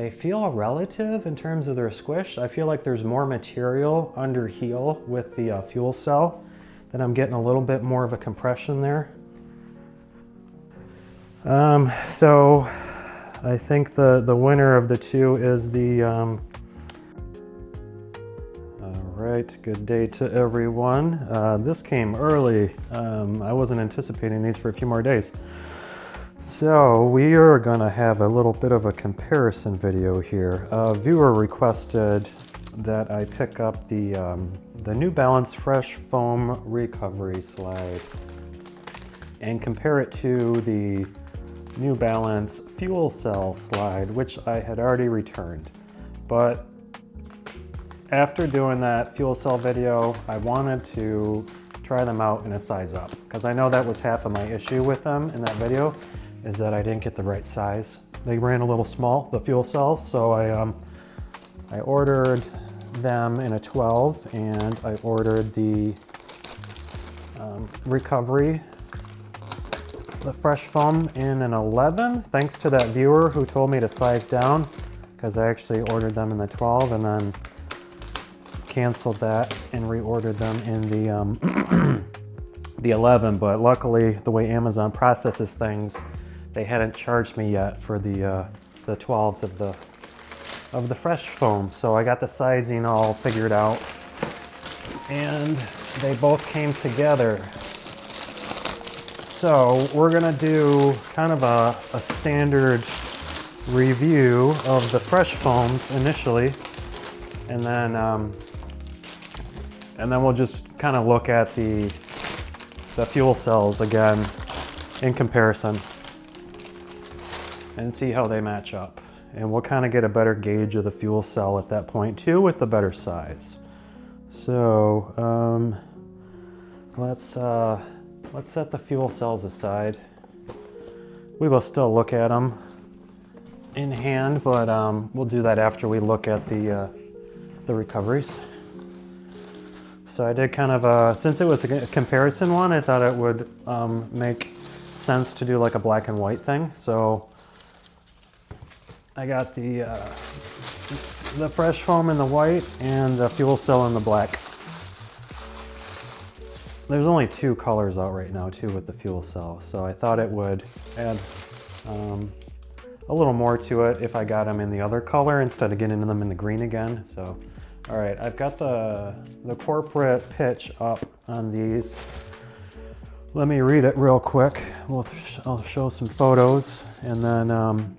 They feel relative in terms of their squish. I feel like there's more material under heel with the fuel cell, that I'm getting a little bit more of a compression there. So I think the winner of the two is the, all right, good day to everyone. This came early. I wasn't anticipating these for a few more days. So we are gonna have a little bit of a comparison video here. A viewer requested that I pick up the New Balance Fresh Foam Recovery Slide and compare it to the New Balance FuelCell Slide, which I had already returned. But after doing that FuelCell video, I wanted to try them out in a size up, because I know that was half of my issue with them in that video, is that I didn't get the right size. They ran a little small, the fuel cells, so I ordered them in a 12, and I ordered the recovery, the fresh foam, in an 11, thanks to that viewer who told me to size down, because I actually ordered them in the 12 and then canceled that and reordered them in the the 11. But luckily, the way Amazon processes things, they hadn't charged me yet for the 12s of the fresh foam. So I got the sizing all figured out, and they both came together. So we're gonna do kind of a standard review of the fresh foams initially, and then we'll just kind of look at the fuel cells again in comparison and see how they match up. And we'll kind of get a better gauge of the fuel cell at that point too, with the better size. So let's set the fuel cells aside. We will still look at them in hand, but we'll do that after we look at the recoveries. So I did kind of since it was a comparison one, I thought it would make sense to do like a black and white thing. So I got the fresh foam in the white and the fuel cell in the black. There's only 2 colors out right now too with the fuel cell, so I thought it would add a little more to it if I got them in the other color instead of getting them in the green again. So, all right, I've got the corporate pitch up on these. Let me read it real quick. I'll show some photos, and then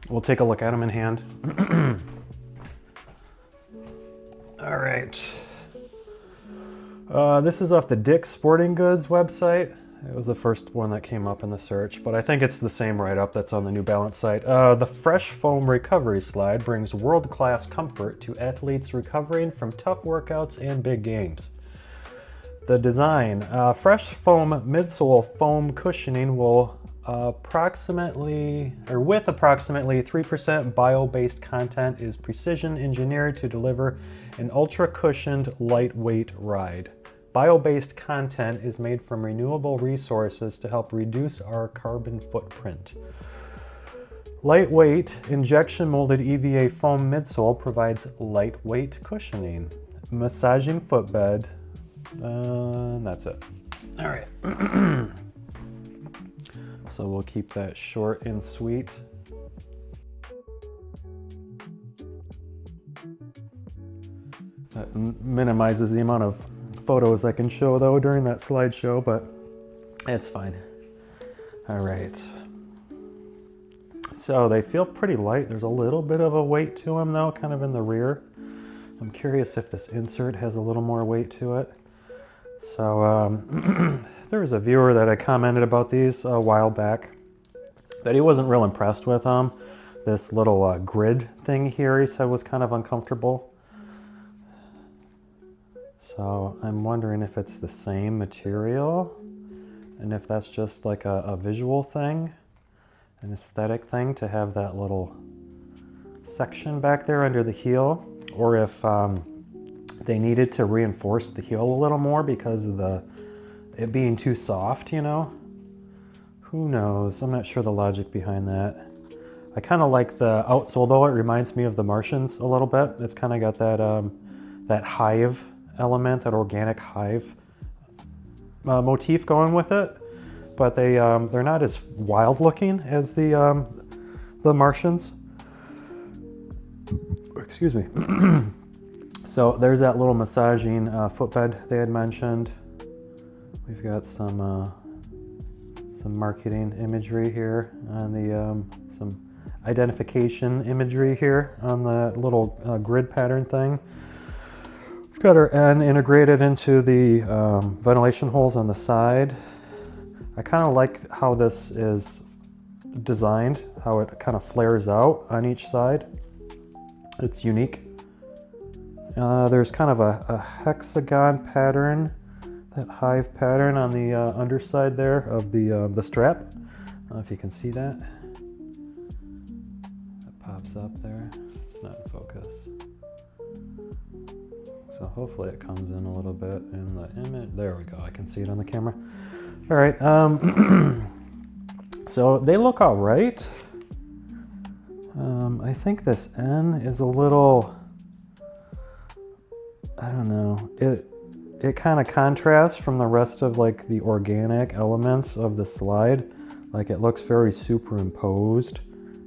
we'll take a look at them in hand. All right. This is off the Dick's Sporting Goods website. It was the first one that came up in the search, but I think it's the same write-up that's on the New Balance site. The Fresh Foam Recovery Slide brings world-class comfort to athletes recovering from tough workouts and big games. The design, Fresh Foam midsole foam cushioning will with approximately 3% bio-based content is precision engineered to deliver an ultra-cushioned, lightweight ride. Bio-based content is made from renewable resources to help reduce our carbon footprint. Lightweight, injection-molded EVA foam midsole provides lightweight cushioning. Massaging footbed, and that's it. All right. So we'll keep that short and sweet. That minimizes the amount of photos I can show though during that slideshow, but it's fine. All right. So they feel pretty light. There's a little bit of a weight to them though, kind of in the rear. I'm curious if this insert has a little more weight to it. So there was a viewer that I commented about these a while back that he wasn't real impressed with them. This little grid thing here he said was kind of uncomfortable. So I'm wondering if it's the same material and if that's just like a visual thing, an aesthetic thing to have that little section back there under the heel, or if they needed to reinforce the heel a little more because of it being too soft, you know? Who knows? I'm not sure the logic behind that. I kind of like the outsole though. It reminds me of the Martians a little bit. It's kind of got that that hive element, that organic hive motif going with it. But they're not as wild looking as the Martians. Excuse me. So there's that little massaging footbed they had mentioned. We've got some marketing imagery here on the some identification imagery here on the little grid pattern thing. We've got our N integrated into the ventilation holes on the side. I kind of like how this is designed, how it kind of flares out on each side. It's unique. There's kind of a hexagon pattern, that hive pattern on the underside there of the strap. I don't know if you can see that. That pops up there. It's not in focus. So hopefully it comes in a little bit in the image. There we go. I can see it on the camera. All right. So they look all right. I think this N is a little, I don't know, it kind of contrasts from the rest of like the organic elements of the slide. Like it looks very superimposed,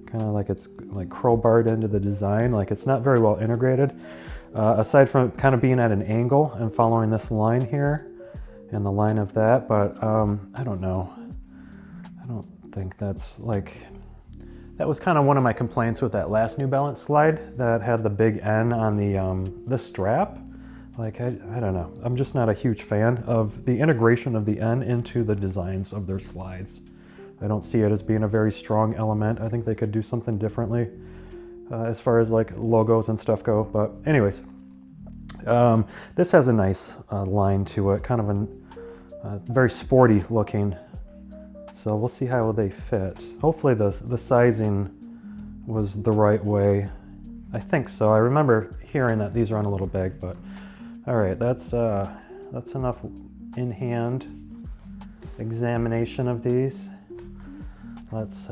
kind of like it's like crowbarred into the design. Like it's not very well integrated, aside from kind of being at an angle and following this line here and the line of that. But I don't know. I don't think that's like, that was kind of one of my complaints with that last New Balance slide that had the big N on the strap. Like, I don't know. I'm just not a huge fan of the integration of the N into the designs of their slides. I don't see it as being a very strong element. I think they could do something differently as far as like logos and stuff go. But anyways, this has a nice line to it, kind of a very sporty looking. So we'll see how they fit. Hopefully the sizing was the right way. I think so. I remember hearing that these are on a little big, but all right, that's enough in-hand examination of these. Let's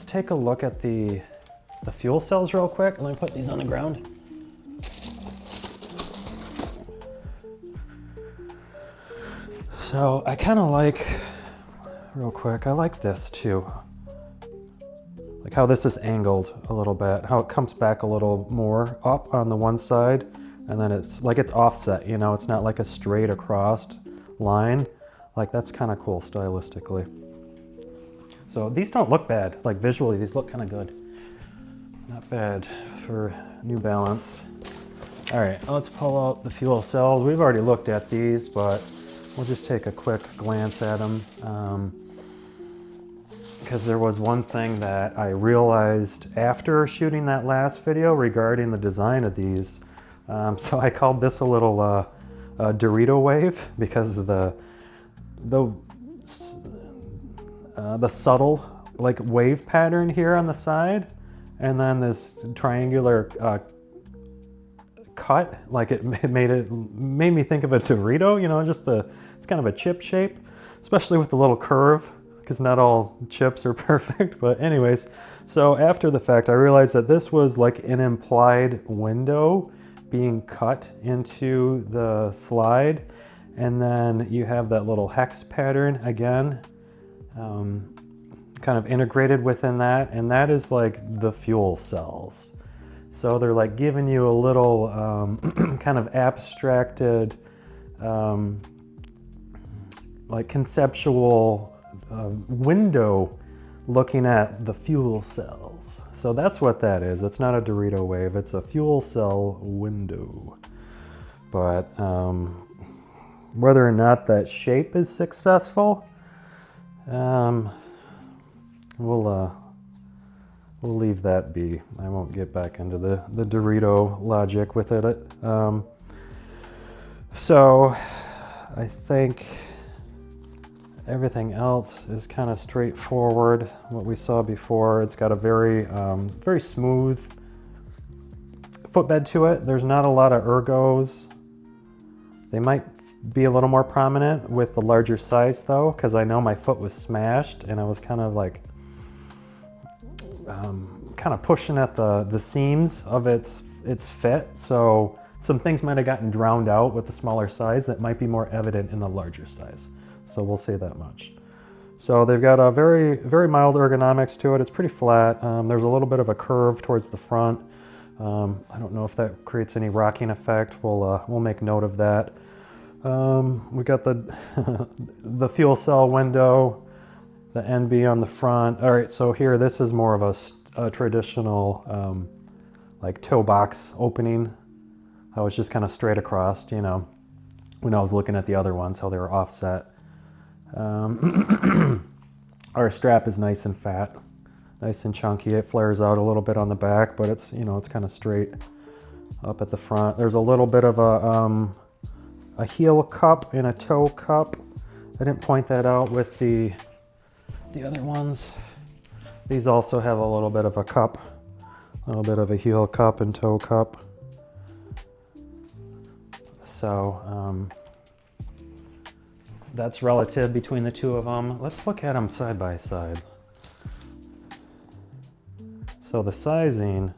take a look at the fuel cells real quick. Let me put these on the ground. So I kind of like, real quick, I like this too. Like how this is angled a little bit, how it comes back a little more up on the one side, and then it's like it's offset, you know, it's not like a straight across line. Like that's kind of cool stylistically. So these don't look bad, like visually, these look kind of good. Not bad for New Balance. All right, let's pull out the fuel cells. We've already looked at these, but we'll just take a quick glance at them. Because there was one thing that I realized after shooting that last video regarding the design of these. So I called this a little Dorito wave because of the subtle like wave pattern here on the side, and then this triangular cut, like it made me think of a Dorito, you know, it's kind of a chip shape, especially with the little curve, because not all chips are perfect. But anyways, so after the fact, I realized that this was like an implied window being cut into the slide, and then you have that little hex pattern again, kind of integrated within that, and that is like the fuel cells. So they're like giving you a little kind of abstracted, like conceptual window looking at the fuel cells. So that's what that is. It's not a Dorito wave, it's a fuel cell window. But whether or not that shape is successful, we'll leave that be. I won't get back into the Dorito logic with it. So I think everything else is kind of straightforward, what we saw before. It's got a very, very smooth footbed to it. There's not a lot of ergos. They might be a little more prominent with the larger size though, because I know my foot was smashed and I was kind of like kind of pushing at the seams of its fit. So some things might have gotten drowned out with the smaller size that might be more evident in the larger size. So we'll say that much. So they've got a very, very mild ergonomics to it. It's pretty flat. There's a little bit of a curve towards the front. I don't know if that creates any rocking effect. We'll make note of that. We got the fuel cell window, the NB on the front. All right, so here, this is more of a traditional like toe box opening. I was just kind of straight across, you know, when I was looking at the other ones, how they were offset. Our strap is nice and fat, nice and chunky. It flares out a little bit on the back, but it's, you know, it's kind of straight up at the front. There's a little bit of a heel cup and a toe cup. I didn't point that out with the other ones. These also have a little bit of a cup, a little bit of a heel cup and toe cup. So that's relative between the two of them. Let's look at them side by side. So the sizing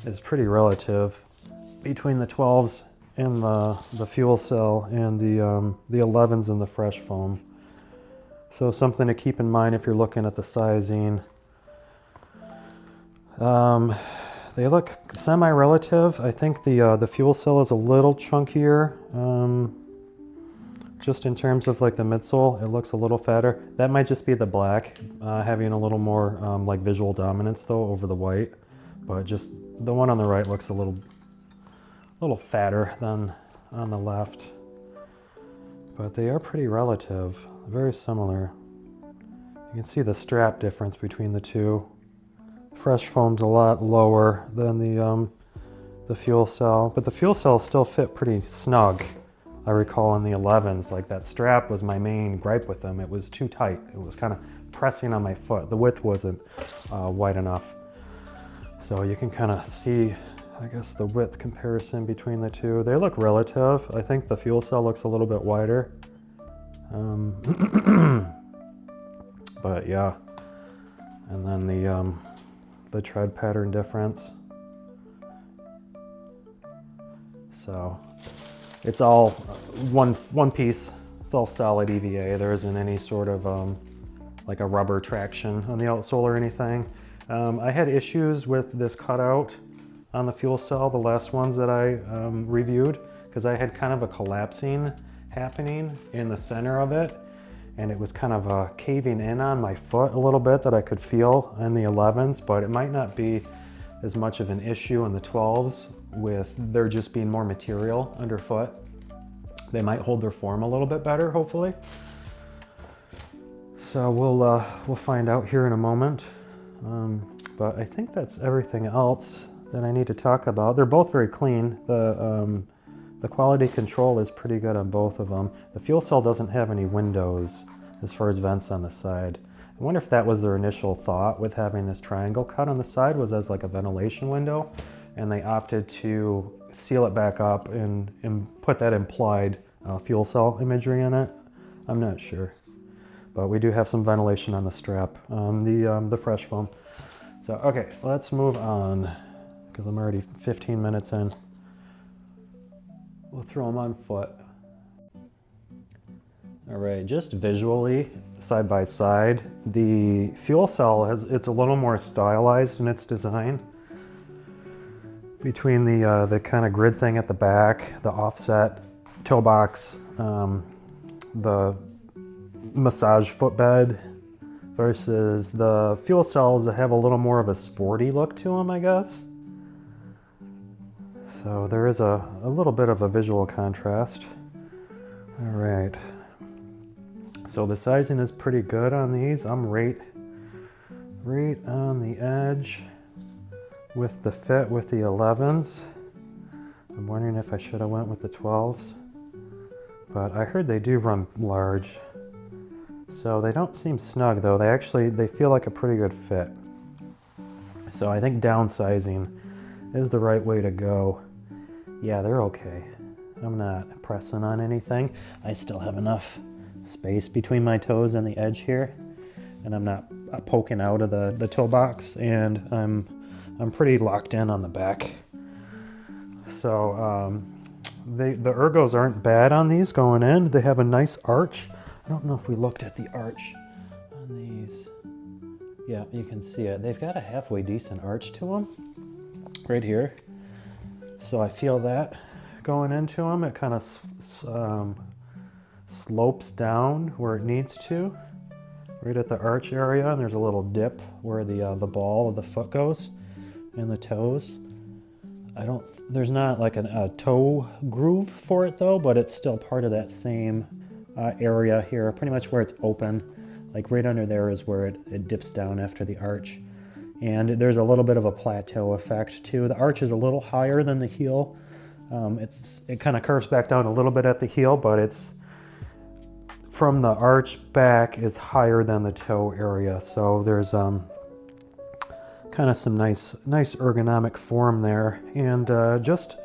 is pretty relative between the 12s and the fuel cell and the 11s and the fresh foam. So something to keep in mind if you're looking at the sizing. They look semi-relative. I think the fuel cell is a little chunkier. Just in terms of like the midsole, it looks a little fatter. That might just be the black, having a little more like visual dominance though over the white. But just the one on the right looks a little fatter than on the left. But they are pretty relative, very similar. You can see the strap difference between the two. Fresh foam's a lot lower than the fuel cell, but the fuel cell still fit pretty snug. I recall in the 11s, like that strap was my main gripe with them. It was too tight. It was kind of pressing on my foot. The width wasn't wide enough. So you can kind of see, I guess, the width comparison between the two. They look relative. I think the fuel cell looks a little bit wider. But yeah. And then the tread pattern difference. So it's all one piece. It's all solid EVA. There isn't any sort of like a rubber traction on the outsole or anything. I had issues with this cutout on the fuel cell, the last ones that I reviewed, because I had kind of a collapsing happening in the center of it, and it was kind of caving in on my foot a little bit that I could feel in the 11s, but it might not be as much of an issue in the 12s with there just being more material underfoot. They might hold their form a little bit better, hopefully. So we'll find out here in a moment. But I think that's everything else that I need to talk about. They're both very clean. The quality control is pretty good on both of them. The fuel cell doesn't have any windows as far as vents on the side. I wonder if that was their initial thought with having this triangle cut on the side, was as like a ventilation window, and they opted to seal it back up and put that implied fuel cell imagery in it. I'm not sure. But we do have some ventilation on the strap, the fresh foam. So, okay, let's move on, because I'm already 15 minutes in. We'll throw them on foot. All right, just visually, side by side, the fuel cell it's a little more stylized in its design. Between the kind of grid thing at the back, the offset toe box, the massage footbed, versus the fuel cells that have a little more of a sporty look to them, I guess. So there is a little bit of a visual contrast. All right. So the sizing is pretty good on these. I'm right on the edge with the fit with the 11s. I'm wondering if I should have went with the 12s, but I heard they do run large. So they don't seem snug though. They feel like a pretty good fit. So I think downsizing is the right way to go. Yeah, they're okay. I'm not pressing on anything. I still have enough space between my toes and the edge here, and I'm not poking out of the toe box, and I'm pretty locked in on the back. So the ergos aren't bad on these going in. They have a nice arch. I don't know if we looked at the arch on these. Yeah, you can see it. They've got a halfway decent arch to them right here. So I feel that going into them. It kind of slopes down where it needs to, right at the arch area, and there's a little dip where the ball of the foot goes and the toes. There's not like a toe groove for it though, but it's still part of that same area here, pretty much where it's open. Like right under there is where it dips down after the arch. And there's a little bit of a plateau effect too. The arch is a little higher than the heel. It kind of curves back down a little bit at the heel, but it's from the arch back is higher than the toe area. So there's kind of some nice ergonomic form there. And just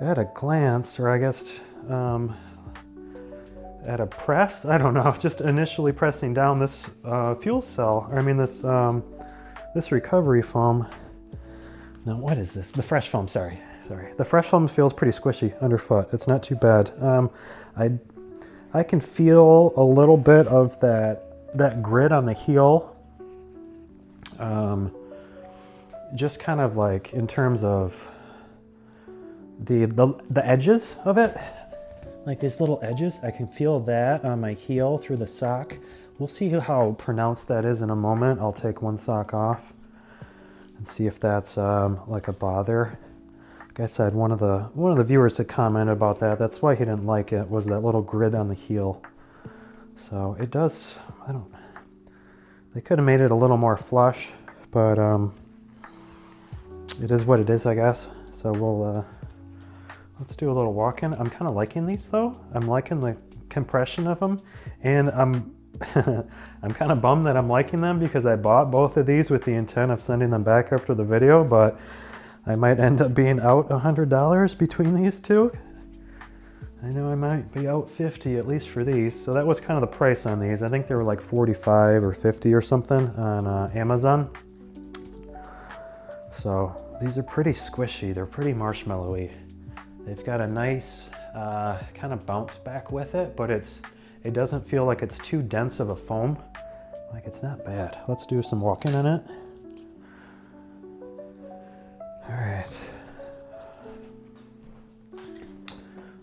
at a glance, or I guess at a press, I don't know, just initially pressing down this fuel cell, this recovery foam. Now what is this? The fresh foam, sorry. The fresh foam feels pretty squishy underfoot. It's not too bad. I can feel a little bit of that grit on the heel. Just kind of like in terms of the edges of it, like these little edges, I can feel that on my heel through the sock. We'll see how pronounced that is in a moment. I'll take one sock off and see if that's like a bother. Like I said, one of the viewers had commented about that. That's why he didn't like it, was that little grid on the heel. So it does, they could have made it a little more flush, but it is what it is, I guess. So we'll let's do a little walk-in. I'm kind of liking these though. I'm liking the compression of them, and I'm I'm kind of bummed that I'm liking them because I bought both of these with the intent of sending them back after the video, but I might end up being out $100 between these two. I know I might be out 50 at least for these. So that was kind of the price on these. I think they were like 45 or 50 or something on Amazon. So these are pretty squishy. They're pretty marshmallowy. They've got a nice kind of bounce back with it, but it doesn't feel like it's too dense of a foam. Like, it's not bad. Let's do some walking in it. All right.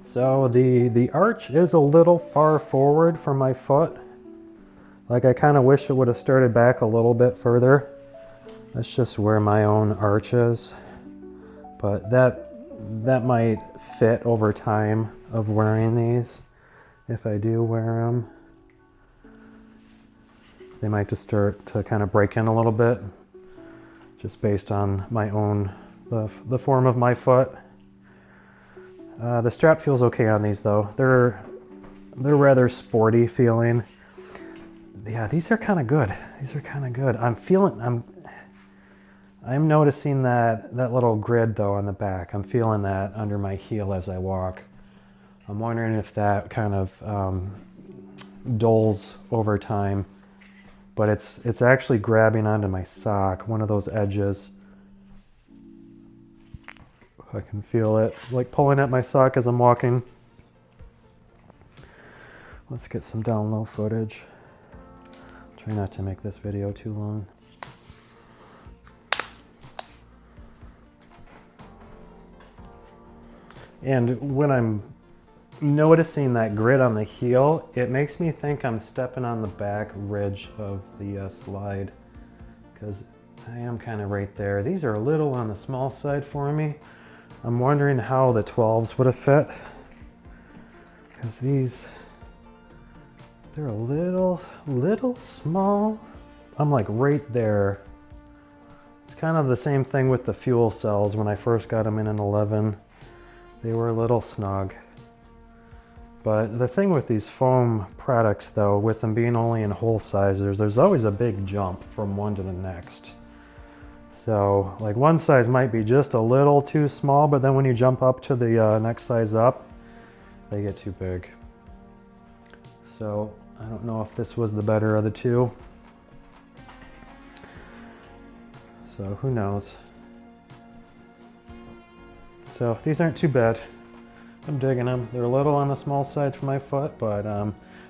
So the arch is a little far forward from my foot. Like, I kind of wish it would have started back a little bit further. That's just where my own arch is. But that might fit over time of wearing these. If I do wear them, they might just start to kind of break in a little bit, just based on my own, the form of my foot. The strap feels okay on these though. They're rather sporty feeling. Yeah, these are kind of good. These are kind of good. I'm noticing that little grid though on the back. I'm feeling that under my heel as I walk. I'm wondering if that kind of dulls over time, but it's actually grabbing onto my sock, one of those edges. I can feel it, like pulling at my sock as I'm walking. Let's get some down low footage. Try not to make this video too long. And when I'm noticing that grid on the heel, it makes me think I'm stepping on the back ridge of the slide, because I am kind of right there. These are a little on the small side for me. I'm wondering how the 12s would have fit, because they're a little small. I'm like right there. It's kind of the same thing with the fuel cells. When I first got them in an 11, they were a little snug. But the thing with these foam products though, with them being only in whole sizes, there's always a big jump from one to the next. So like one size might be just a little too small, but then when you jump up to the next size up, they get too big. So I don't know if this was the better of the two. So who knows? So these aren't too bad. I'm digging them. They're a little on the small side for my foot, but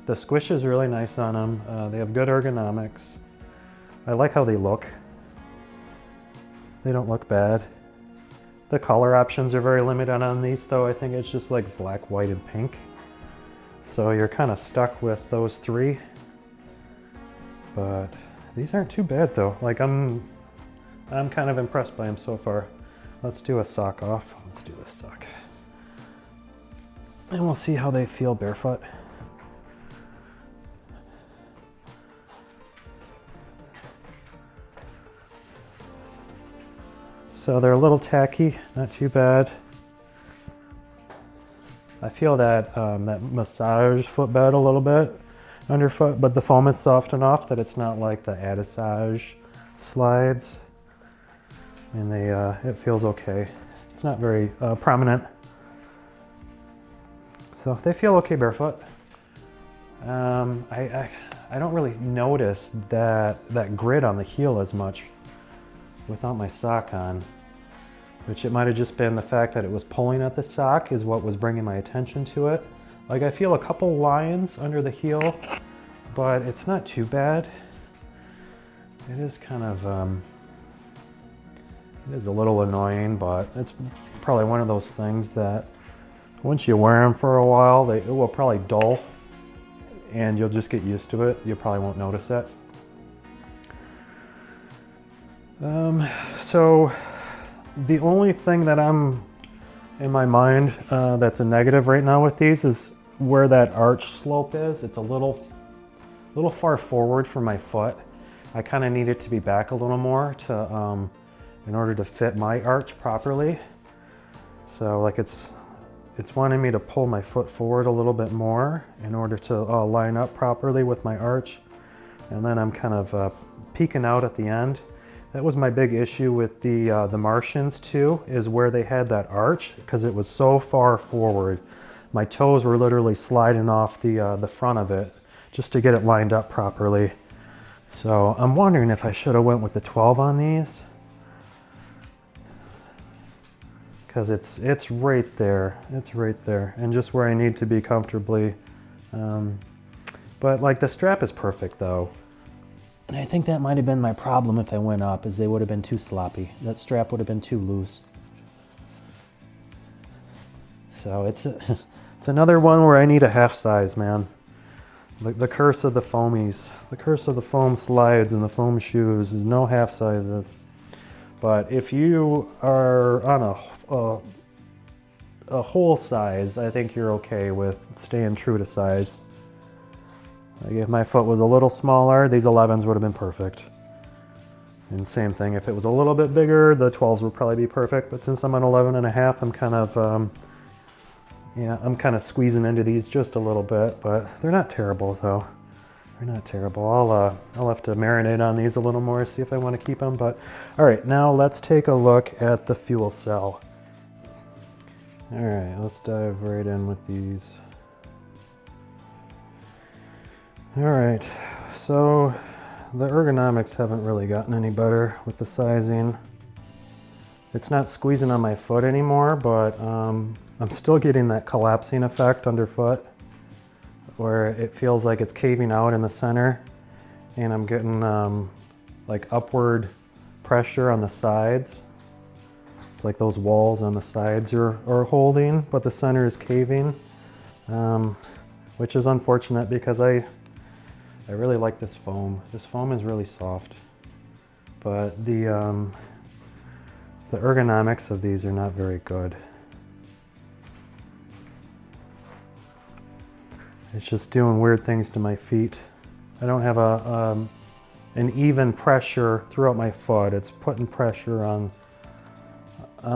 the squish is really nice on them. They have good ergonomics. I like how they look. They don't look bad. The color options are very limited on these though. I think it's just like black, white, and pink. So you're kind of stuck with those three. But these aren't too bad though. Like I'm kind of impressed by them so far. Let's do a sock off. Let's do this sock. And we'll see how they feel barefoot. So they're a little tacky, not too bad. I feel that that massage footbed a little bit underfoot, but the foam is soft enough that it's not like the Adissage slides. And it feels okay. It's not very prominent. So they feel okay barefoot. I don't really notice that grid on the heel as much without my sock on, which it might have just been the fact that it was pulling at the sock is what was bringing my attention to it. Like I feel a couple lines under the heel, but it's not too bad. It is kind of, it is a little annoying, but it's probably one of those things that once you wear them for a while, it will probably dull and you'll just get used to it. You probably won't notice it. So the only thing that I'm in my mind that's a negative right now with these is where that arch slope is. It's a little far forward for my foot. I kind of need it to be back a little more to in order to fit my arch properly. So like it's wanting me to pull my foot forward a little bit more in order to line up properly with my arch. And then I'm kind of peeking out at the end. That was my big issue with the Martians too, is where they had that arch, because it was so far forward. My toes were literally sliding off the front of it just to get it lined up properly. So I'm wondering if I should have went with the 12 on these, because it's right there. It's right there, and just where I need to be comfortably. But like the strap is perfect though. And I think that might have been my problem if I went up, is they would have been too sloppy. That strap would have been too loose. So it's another one where I need a half size, man. The curse of the foamies. The curse of the foam slides and the foam shoes is no half sizes. But if you are on a whole size, I think you're okay with staying true to size. Like if my foot was a little smaller, these 11s would have been perfect. And same thing, if it was a little bit bigger, the 12s would probably be perfect. But since I'm an 11.5, I'm kind of, I'm kind of squeezing into these just a little bit. But they're not terrible though. They're not terrible. I'll have to marinate on these a little more, see if I want to keep them. But all right, now let's take a look at the fuel cell. All right, let's dive right in with these. All right, so the ergonomics haven't really gotten any better with the sizing. It's not squeezing on my foot anymore, but I'm still getting that collapsing effect underfoot, where it feels like it's caving out in the center, and I'm getting like upward pressure on the sides. It's like those walls on the sides are holding, but the center is caving, which is unfortunate because I really like this foam. This foam is really soft, but the ergonomics of these are not very good. It's just doing weird things to my feet. I don't have an even pressure throughout my foot. It's putting pressure on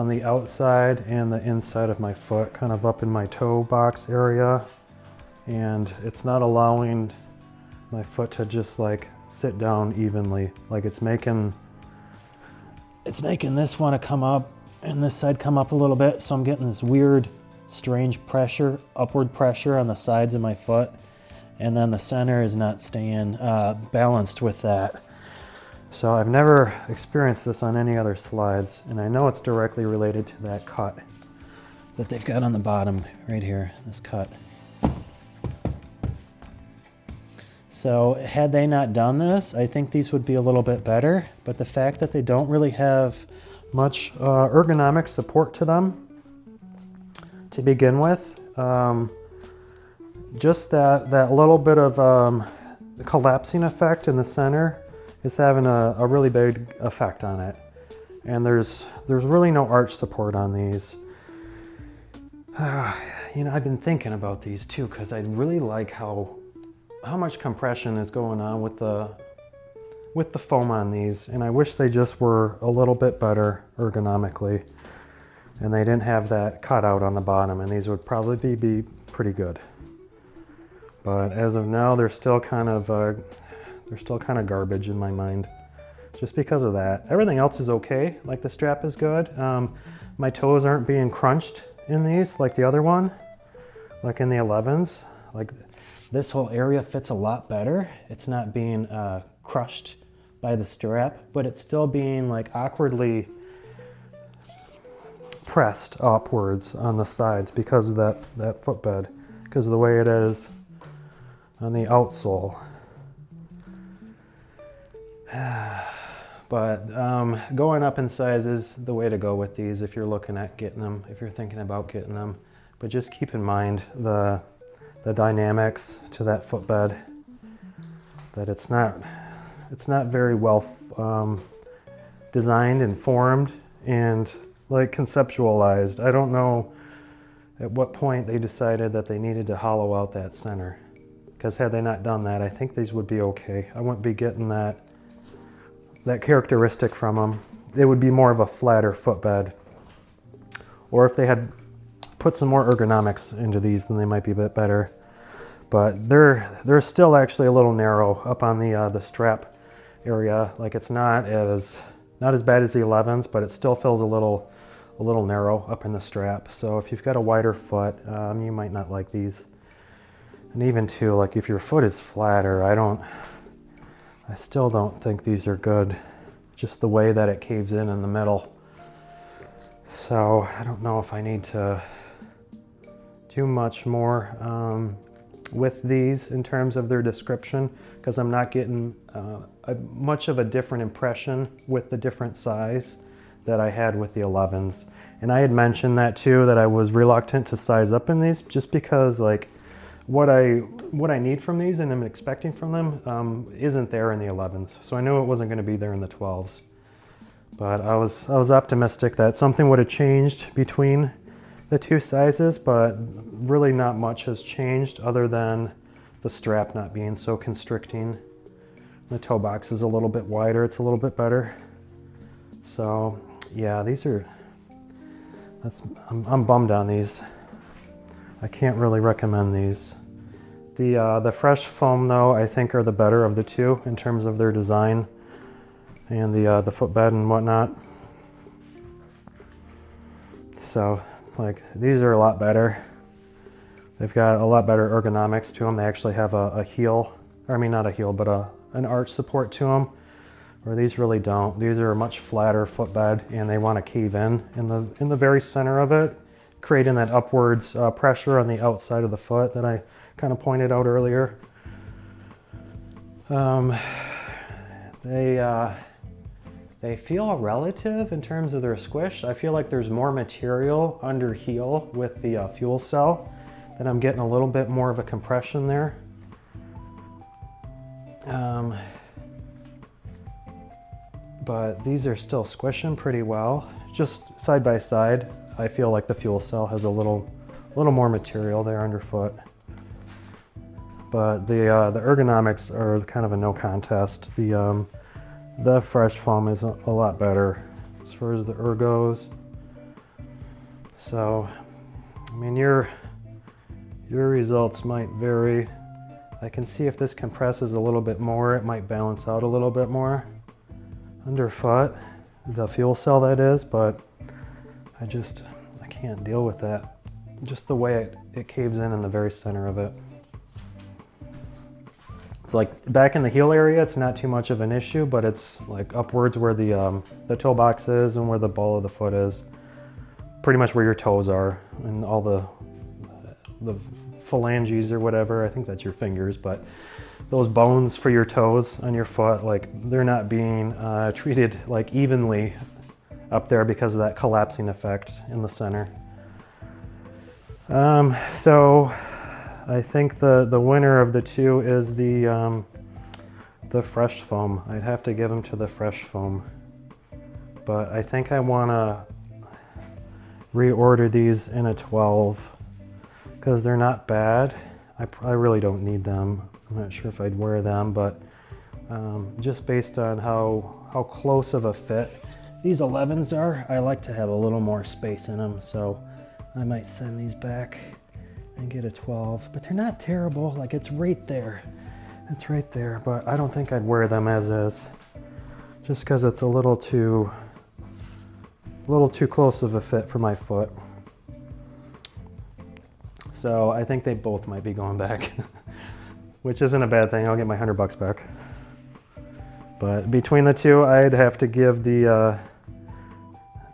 the outside and the inside of my foot, kind of up in my toe box area, and it's not allowing my foot to just like sit down evenly. Like it's making this one to come up and this side come up a little bit, so I'm getting this weird strange pressure, upward pressure on the sides of my foot, and then the center is not staying balanced with that. So I've never experienced this on any other slides, and I know it's directly related to that cut that they've got on the bottom right here, this cut. So had they not done this, I think these would be a little bit better, but the fact that they don't really have much ergonomic support to them to begin with, just that little bit of collapsing effect in the center is having a really big effect on it. And there's really no arch support on these. You know, I've been thinking about these too, because I really like how much compression is going on with the foam on these, and I wish they just were a little bit better ergonomically, and they didn't have that cutout on the bottom, and these would probably be pretty good. But as of now, they're still kind of garbage in my mind, just because of that. Everything else is okay. Like the strap is good. My toes aren't being crunched in these like the other one, like in the 11s. Like this whole area fits a lot better. It's not being crushed by the strap, but it's still being like awkwardly pressed upwards on the sides because of that footbed, because of the way it is on the outsole. But going up in size is the way to go with these if you're looking at getting them, if you're thinking about getting them. But just keep in mind the dynamics to that footbed, that it's not very well designed and formed and like conceptualized. I don't know at what point they decided that they needed to hollow out that center, because had they not done that, I think these would be okay. I wouldn't be getting that characteristic from them. It would be more of a flatter footbed. Or if they had put some more ergonomics into these, then they might be a bit better. But they're still actually a little narrow up on the strap area. Like it's not as bad as the 11s, but it still feels a little narrow up in the strap. So if you've got a wider foot, you might not like these. And even too, like if your foot is flatter, I still don't think these are good, just the way that it caves in the middle. So I don't know if I need to do much more with these in terms of their description, because I'm not getting much of a different impression with the different size that I had with the 11s. And I had mentioned that too, that I was reluctant to size up in these just because like what I need from these and I'm expecting from them isn't there in the 11s. So I knew it wasn't going to be there in the 12s. But I was optimistic that something would have changed between the two sizes, but really not much has changed other than the strap not being so constricting. The toe box is a little bit wider, it's a little bit better. So yeah, I'm bummed on these. I can't really recommend these. The fresh foam though, I think are the better of the two in terms of their design and the footbed and whatnot. So like these are a lot better. They've got a lot better ergonomics to them. They actually have a heel, or I mean not a heel, but an arch support to them, where these really don't. These are a much flatter footbed and they want to cave in the very center of it, creating that upwards pressure on the outside of the foot that I kind of pointed out earlier. They feel relative in terms of their squish. I feel like there's more material under heel with the FuelCell, that I'm getting a little bit more of a compression there. But these are still squishing pretty well. Just side by side, I feel like the FuelCell has a little more material there underfoot. But the ergonomics are kind of a no contest. The fresh foam is a lot better as far as the ergos. So, I mean, your results might vary. I can see if this compresses a little bit more, it might balance out a little bit more underfoot, the FuelCell that is, but I can't deal with that. Just the way it caves in the very center of it. So like back in the heel area, it's not too much of an issue, but it's like upwards where the toe box is and where the ball of the foot is. Pretty much where your toes are and all the phalanges or whatever. I think that's your fingers, but those bones for your toes on your foot, like they're not being treated like evenly up there because of that collapsing effect in the center. So I think the winner of the two is the fresh foam. I'd have to give them to the fresh foam, but I think I want to reorder these in a 12 because they're not bad. I really don't need them. I'm not sure if I'd wear them, but just based on how close of a fit these 11s are, I like to have a little more space in them, so I might send these back and get a 12, but they're not terrible. Like it's right there. It's right there, but I don't think I'd wear them as is, just because it's a little too close of a fit for my foot. So I think they both might be going back, which isn't a bad thing. I'll get my $100 back. But between the two, I'd have to give the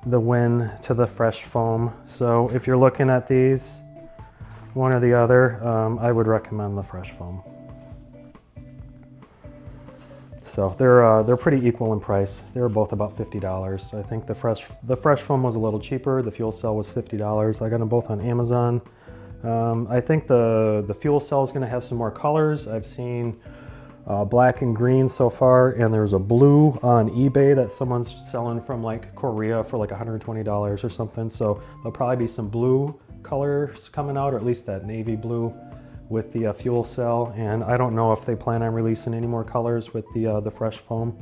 win to the fresh foam. So if you're looking at these, one or the other, I would recommend the fresh foam. So they're pretty equal in price. They were both about $50. I think the fresh foam was a little cheaper. The FuelCell was $50. I got them both on Amazon. I think the FuelCell is going to have some more colors. I've seen black and green so far, and there's a blue on eBay that someone's selling from like Korea for like $120 or something. So there'll probably be some blue colors coming out, or at least that navy blue with the FuelCell. And I don't know if they plan on releasing any more colors with the fresh foam.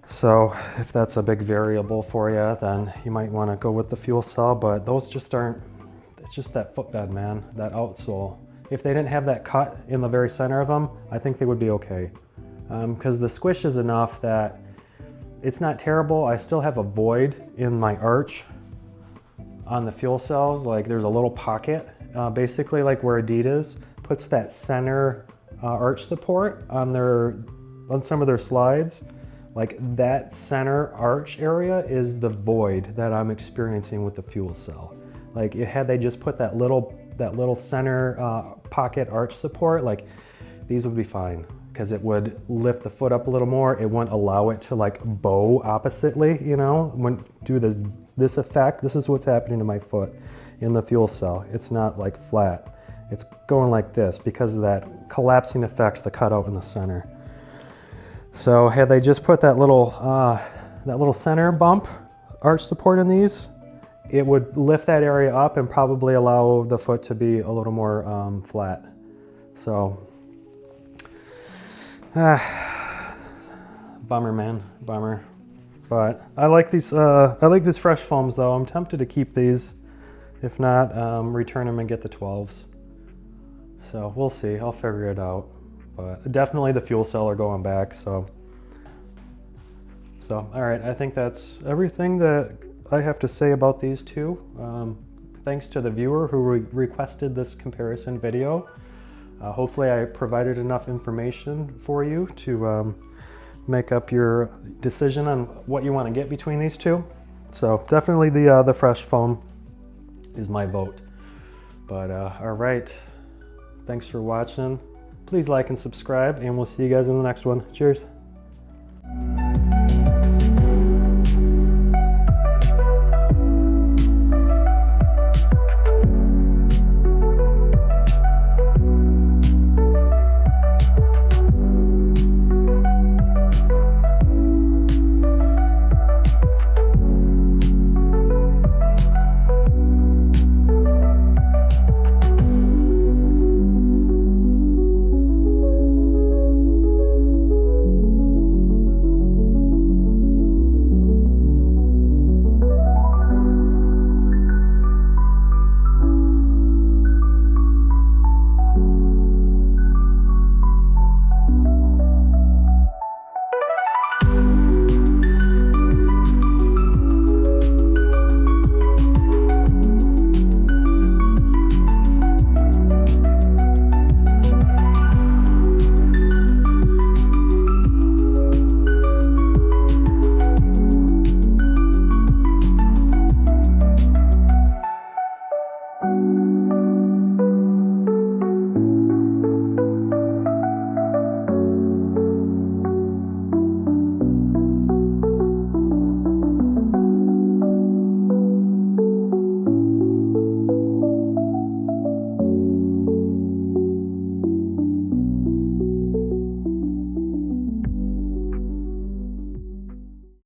So if that's a big variable for you, then you might want to go with the FuelCell, but those just aren't, it's just that footbed, man, that outsole. If they didn't have that cut in the very center of them, I think they would be okay. Because the squish is enough that it's not terrible. I still have a void in my arch on the FuelCells. Like there's a little pocket, basically like where Adidas puts that center arch support on some of their slides. Like that center arch area is the void that I'm experiencing with the FuelCell. Like had they just put that little center pocket arch support, like these would be fine, because it would lift the foot up a little more. It wouldn't allow it to like bow oppositely, you know, wouldn't do this effect. This is what's happening to my foot in the FuelCell. It's not like flat. It's going like this because of that collapsing effect, the cutout in the center. So had they just put that little center bump arch support in these, it would lift that area up and probably allow the foot to be a little more flat. So, bummer, man, bummer. But I like these fresh foams though. I'm tempted to keep these. If not, return them and get the 12s. So we'll see. I'll figure it out. But definitely the FuelCell are going back. So all right. I think that's everything that I have to say about these two. Thanks to the viewer who requested this comparison video. Hopefully I provided enough information for you to make up your decision on what you want to get between these two. So definitely the fresh foam is my vote. But all right, thanks for watching. Please like and subscribe, and we'll see you guys in the next one. Cheers.